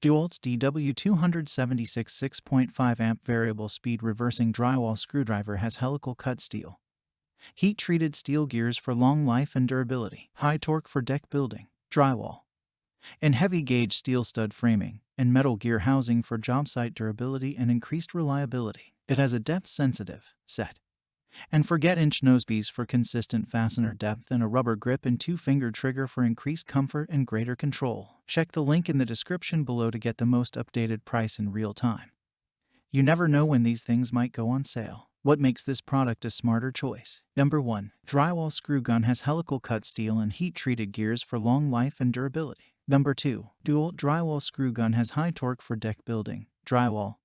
Dewalt DW276 6.5 amp variable speed reversing drywall screwdriver has helical-cut steel, heat-treated steel gears for long life and durability, high torque for deck building, drywall, and heavy-gauge steel stud framing and metal gear housing for job site durability and increased reliability. It has a depth-sensitive set and forget-inch nosepiece for consistent fastener depth and a rubber grip and two-finger trigger for increased comfort and greater control. Check the link in the description below to get the most updated price in real time. You never know when these things might go on sale. What makes this product a smarter choice? Number 1. Drywall screw gun has helical-cut steel and heat-treated gears for long life and durability. Number 2. Dewalt Drywall screw gun has high torque for deck building, drywall,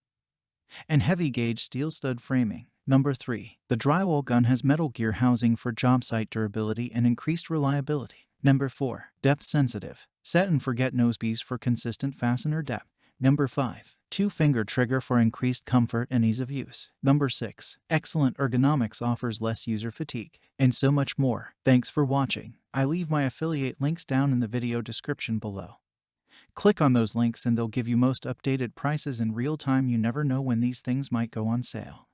and heavy-gauge steel stud framing. Number 3. The drywall gun has metal gear housing for job site durability and increased reliability. Number 4. Depth-sensitive set and forget nosepiece for consistent fastener depth. Number 5. Two-finger trigger for increased comfort and ease of use. Number 6. Excellent ergonomics offers less user fatigue. And so much more. Thanks for watching. I leave my affiliate links down in the video description below. Click on those links and they'll give you most updated prices in real time. You never know when these things might go on sale.